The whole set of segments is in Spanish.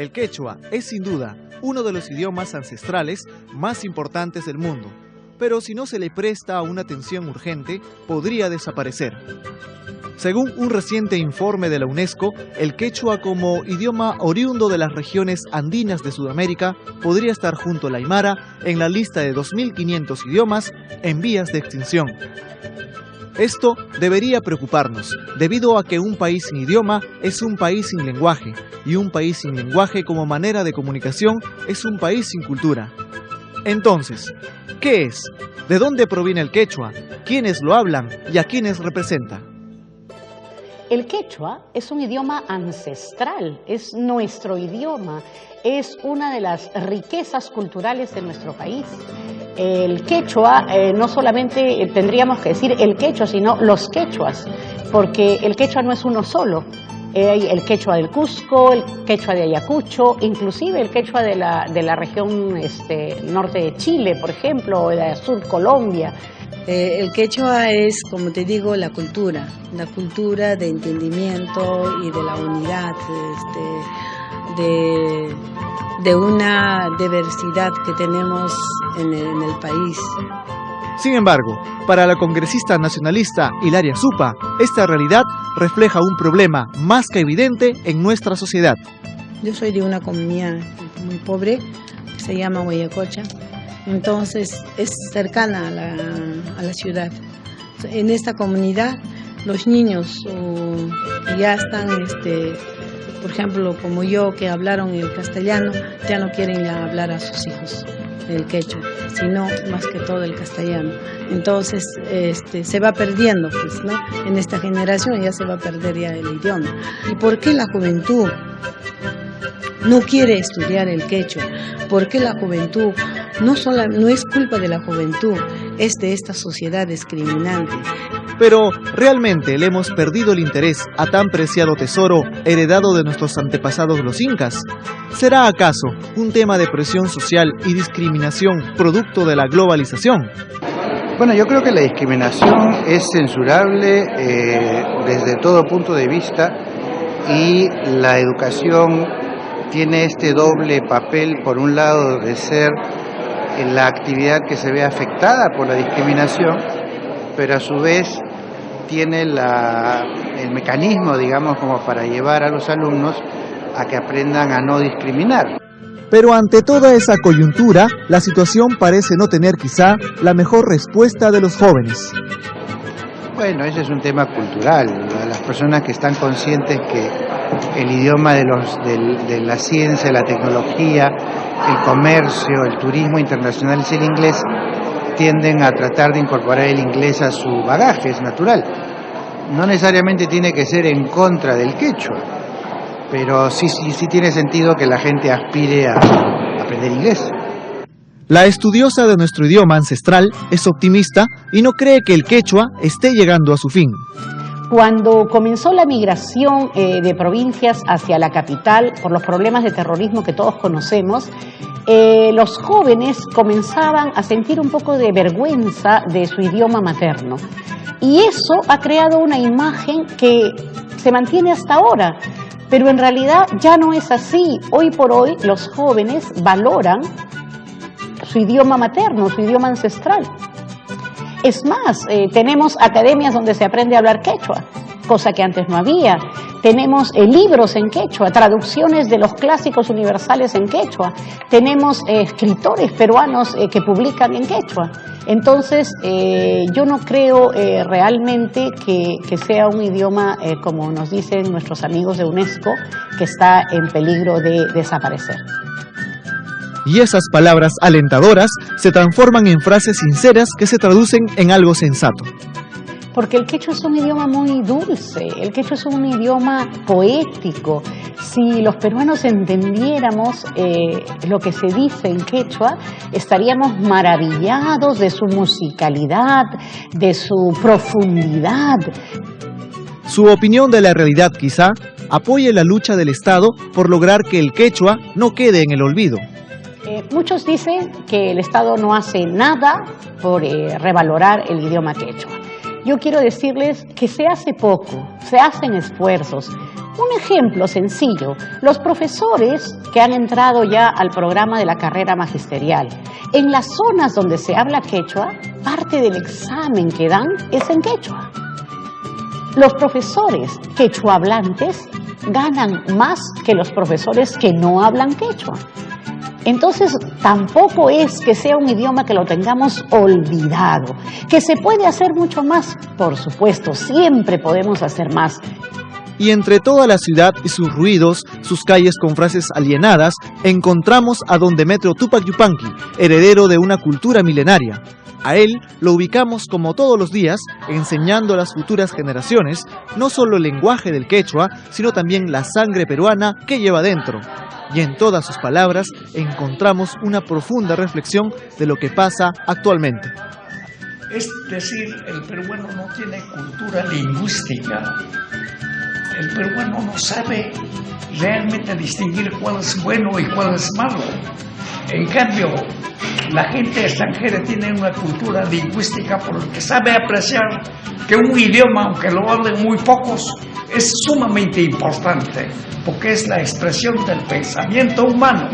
El quechua es sin duda uno de los idiomas ancestrales más importantes del mundo, pero si no se le presta una atención urgente, podría desaparecer. Según un reciente informe de la UNESCO, el quechua como idioma oriundo de las regiones andinas de Sudamérica podría estar junto al aymara en la lista de 2.500 idiomas en vías de extinción. Esto debería preocuparnos, debido a que un país sin idioma es un país sin lenguaje, y un país sin lenguaje como manera de comunicación es un país sin cultura. Entonces, ¿qué es? ¿De dónde proviene el quechua? ¿Quiénes lo hablan y a quiénes representa? El quechua es un idioma ancestral, es nuestro idioma, es una de las riquezas culturales de nuestro país. El quechua, no solamente tendríamos que decir el quechua, sino los quechuas, porque el quechua no es uno solo. Hay el quechua del Cusco, el quechua de Ayacucho, inclusive el quechua de la región norte de Chile, por ejemplo, o de sur Colombia. El quechua es, como te digo, la cultura de entendimiento y de la unidad, de una diversidad que tenemos en el país. Sin embargo, para la congresista nacionalista Hilaria Supa, esta realidad refleja un problema más que evidente en nuestra sociedad. Yo soy de una comunidad muy pobre, se llama Huayacocha, entonces es cercana a la ciudad. En esta comunidad los niños ya están, por ejemplo, como yo, que hablaron el castellano, ya no quieren ya hablar a sus hijos el quechua, sino más que todo el castellano. Entonces se va perdiendo, pues, ¿no? En esta generación ya se va a perder ya el idioma. ¿Y por qué la juventud no quiere estudiar el quechua? ¿Por qué la juventud no es culpa de la juventud, es de esta sociedad discriminante? Pero, ¿realmente le hemos perdido el interés a tan preciado tesoro heredado de nuestros antepasados los incas? ¿Será acaso un tema de presión social y discriminación producto de la globalización? Bueno, yo creo que la discriminación es censurable desde todo punto de vista, y la educación tiene este doble papel, por un lado, de ser la actividad que se ve afectada por la discriminación, pero a su vez tiene el mecanismo, digamos, como para llevar a los alumnos a que aprendan a no discriminar. Pero ante toda esa coyuntura, la situación parece no tener quizá la mejor respuesta de los jóvenes. Bueno, ese es un tema cultural. Las personas que están conscientes que el idioma de la ciencia, la tecnología, el comercio, el turismo internacional es el inglés, tienden a tratar de incorporar el inglés a su bagaje, es natural. No necesariamente tiene que ser en contra del quechua, pero sí tiene sentido que la gente aspire a aprender inglés. La estudiosa de nuestro idioma ancestral es optimista y no cree que el quechua esté llegando a su fin. Cuando comenzó la migración de provincias hacia la capital por los problemas de terrorismo que todos conocemos, los jóvenes comenzaban a sentir un poco de vergüenza de su idioma materno. Y eso ha creado una imagen que se mantiene hasta ahora, pero en realidad ya no es así. Hoy por hoy los jóvenes valoran su idioma materno, su idioma ancestral. Es más, tenemos academias donde se aprende a hablar quechua, cosa que antes no había. Tenemos libros en quechua, traducciones de los clásicos universales en quechua. Tenemos escritores peruanos que publican en quechua. Entonces, yo no creo realmente que sea un idioma, como nos dicen nuestros amigos de UNESCO, que está en peligro de desaparecer. Y esas palabras alentadoras se transforman en frases sinceras que se traducen en algo sensato. Porque el quechua es un idioma muy dulce, el quechua es un idioma poético. Si los peruanos entendiéramos lo que se dice en quechua, estaríamos maravillados de su musicalidad, de su profundidad. Su opinión de la realidad quizá apoye la lucha del Estado por lograr que el quechua no quede en el olvido. Muchos dicen que el Estado no hace nada por revalorar el idioma quechua. Yo quiero decirles que se hace poco, se hacen esfuerzos, Un ejemplo sencillo, los profesores que han entrado ya al programa de la carrera magisterial, en las zonas donde se habla quechua, parte del examen que dan es en quechua. Los profesores quechua hablantes ganan más que los profesores que no hablan quechua. Entonces, tampoco es que sea un idioma que lo tengamos olvidado, que se puede hacer mucho más, por supuesto, siempre podemos hacer más. Y entre toda la ciudad y sus ruidos, sus calles con frases alienadas, encontramos a don Demetrio Tupac Yupanqui, heredero de una cultura milenaria. A él lo ubicamos como todos los días, enseñando a las futuras generaciones no solo el lenguaje del quechua, sino también la sangre peruana que lleva dentro. Y en todas sus palabras encontramos una profunda reflexión de lo que pasa actualmente. Es decir, el peruano no tiene cultura lingüística. El peruano no sabe realmente distinguir cuál es bueno y cuál es malo. En cambio, la gente extranjera tiene una cultura lingüística porque sabe apreciar que un idioma, aunque lo hablen muy pocos, es sumamente importante, porque es la expresión del pensamiento humano.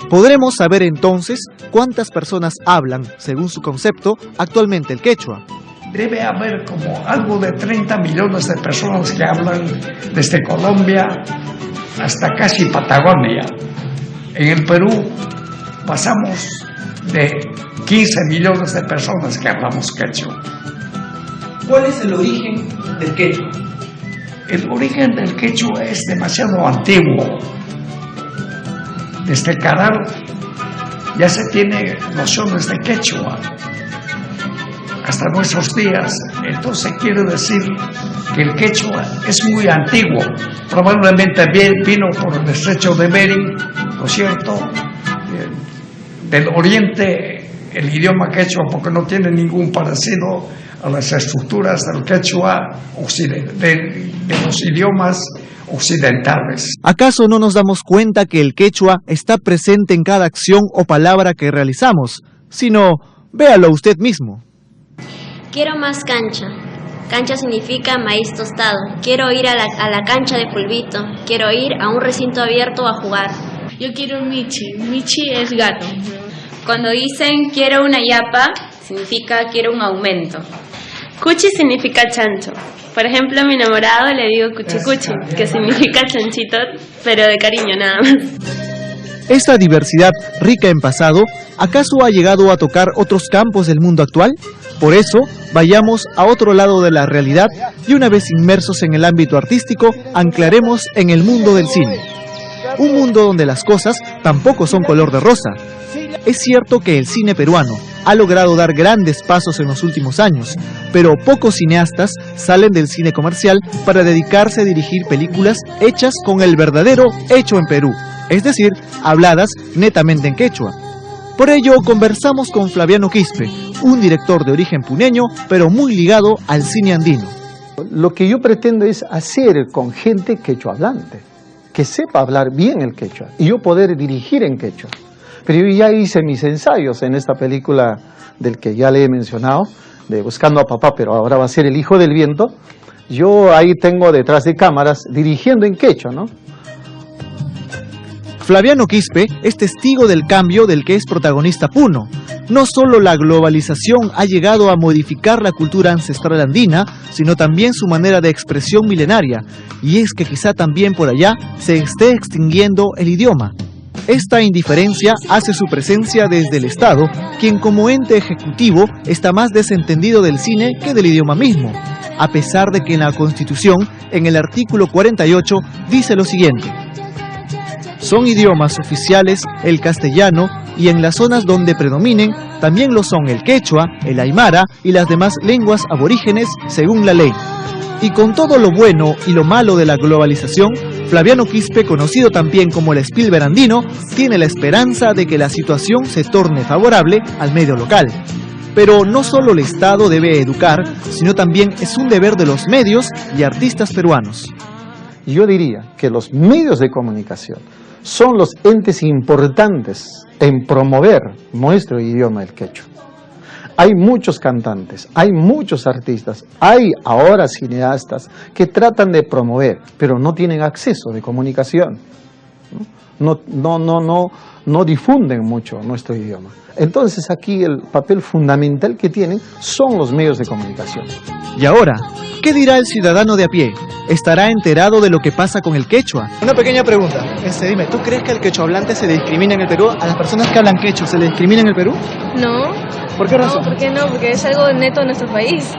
Podremos saber entonces cuántas personas hablan, según su concepto, actualmente el quechua. Debe haber como algo de 30 millones de personas que hablan desde Colombia hasta casi Patagonia. En el Perú pasamos de 15 millones de personas que hablamos quechua. ¿Cuál es el origen del quechua? El origen del quechua es demasiado antiguo. Desde Caral ya se tiene nociones de quechua hasta nuestros días. Entonces quiere decir que el quechua es muy antiguo. Probablemente vino por el estrecho de Bering, ¿no es cierto? Del oriente el idioma quechua, porque no tiene ningún parecido a las estructuras del quechua de los idiomas occidentales. ¿Acaso no nos damos cuenta que el quechua está presente en cada acción o palabra que realizamos? Sino, véalo usted mismo. Quiero más cancha. Cancha significa maíz tostado. Quiero ir a la cancha de polvito. Quiero ir a un recinto abierto a jugar. Yo quiero Michi. Michi es gato. Cuando dicen quiero una yapa, significa quiero un aumento. Cuchi significa chancho. Por ejemplo, a mi enamorado le digo cuchi cuchi, que significa chanchito, pero de cariño nada más. ¿Esta diversidad rica en pasado, acaso ha llegado a tocar otros campos del mundo actual? Por eso, vayamos a otro lado de la realidad y una vez inmersos en el ámbito artístico, anclaremos en el mundo del cine. Un mundo donde las cosas tampoco son color de rosa. Es cierto que el cine peruano ha logrado dar grandes pasos en los últimos años, pero pocos cineastas salen del cine comercial para dedicarse a dirigir películas hechas con el verdadero hecho en Perú, es decir, habladas netamente en quechua. Por ello, conversamos con Flaviano Quispe, un director de origen puneño, pero muy ligado al cine andino. Lo que yo pretendo es hacer con gente quechua hablante, que sepa hablar bien el quechua, y yo poder dirigir en quechua. Pero yo ya hice mis ensayos en esta película del que ya le he mencionado, de Buscando a Papá, pero ahora va a ser El Hijo del Viento. Yo ahí tengo detrás de cámaras dirigiendo en quechua, ¿no? Flaviano Quispe es testigo del cambio del que es protagonista Puno. No solo la globalización ha llegado a modificar la cultura ancestral andina, sino también su manera de expresión milenaria. Y es que quizá también por allá se esté extinguiendo el idioma. Esta indiferencia hace su presencia desde el Estado, quien como ente ejecutivo está más desentendido del cine que del idioma mismo, a pesar de que en la Constitución, en el artículo 48, dice lo siguiente: son idiomas oficiales el castellano y en las zonas donde predominen también lo son el quechua, el aymara y las demás lenguas aborígenes según la ley. Y con todo lo bueno y lo malo de la globalización, Flaviano Quispe, conocido también como el Spielberg andino, tiene la esperanza de que la situación se torne favorable al medio local. Pero no solo el Estado debe educar, sino también es un deber de los medios y artistas peruanos. Yo diría que los medios de comunicación son los entes importantes en promover nuestro idioma, el quechua. Hay muchos cantantes, hay muchos artistas, hay ahora cineastas que tratan de promover, pero no tienen acceso de comunicación. No difunden mucho nuestro idioma. Entonces aquí el papel fundamental que tienen son los medios de comunicación. Y ahora, ¿qué dirá el ciudadano de a pie? ¿Estará enterado de lo que pasa con el quechua? Una pequeña pregunta. Dime, ¿tú crees que al quechua hablante se le discrimina en el Perú? ¿A las personas que hablan quechua se le discrimina en el Perú? No. ¿Por qué razón? No, ¿por qué no? Porque es algo neto de nuestro país.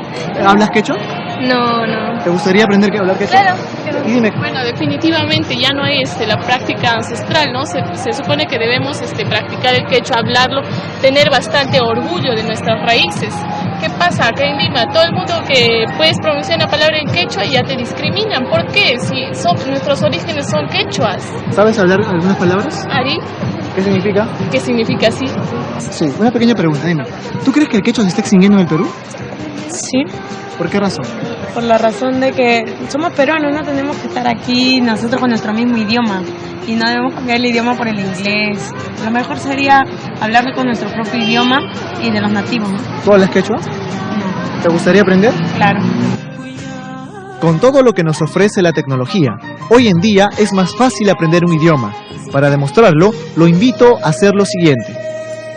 ¿Hablas quechua? No. ¿Te gustaría aprender a hablar quechua? Claro. Y dime. Bueno, definitivamente ya no hay la práctica ancestral, ¿no? Se supone que debemos practicar el quechua, hablarlo, tener bastante orgullo de nuestras raíces. ¿Qué pasa acá en Lima? Todo el mundo que puedes pronunciar una palabra en quechua ya te discriminan. ¿Por qué? Si nuestros orígenes son quechuas. ¿Sabes hablar algunas palabras? Ari, ¿Qué significa? ¿qué significa así? Sí, una pequeña pregunta, dime. ¿Tú crees que el quechua se está extinguiendo en el Perú? Sí, ¿Por qué razón? por la razón de que somos peruanos, no tenemos que estar aquí nosotros con nuestro mismo idioma y no debemos cambiar el idioma por el inglés. Lo mejor sería hablar con nuestro propio idioma y de los nativos, ¿no? ¿Tú hablas quechua? No. ¿Te gustaría aprender? Claro. Con todo lo que nos ofrece la tecnología, hoy en día es más fácil aprender un idioma. Para demostrarlo, lo invito a hacer lo siguiente.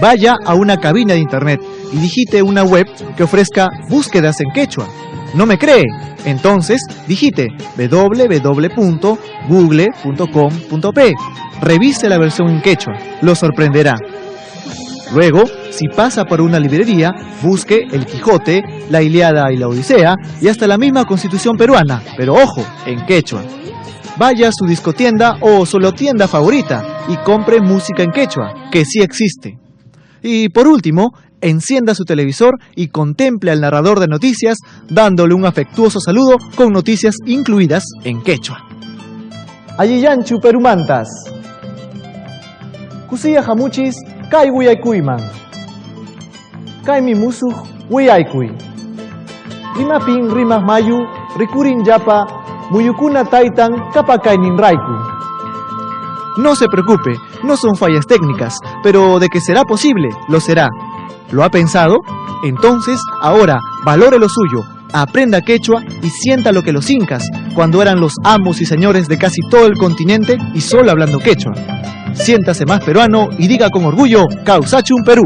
Vaya a una cabina de internet y digite una web que ofrezca búsquedas en quechua. ¿No me cree? Entonces digite www.google.com.p. Revise la versión en quechua, lo sorprenderá. Luego, si pasa por una librería, busque El Quijote, La Ilíada y la Odisea y hasta la misma Constitución peruana, pero ojo, en quechua. Vaya a su discotienda o solo tienda favorita y compre música en quechua, que sí existe. Y por último, encienda su televisor y contemple al narrador de noticias dándole un afectuoso saludo con noticias incluidas en quechua. Ayiyanchu perumantas. Kusiya hamuchis kai wiyaykuyman. Kai mi musuj wiyaykuy. Rimapin rimas mayu rikurin yapa muyukuna taitan kapakainin raiku. No se preocupe, no son fallas técnicas, pero de que será posible, lo será. ¿Lo ha pensado? Entonces, ahora, valore lo suyo, aprenda quechua y sienta lo que los incas, cuando eran los amos y señores de casi todo el continente y solo hablando quechua. Siéntase más peruano y diga con orgullo, Causachum Perú.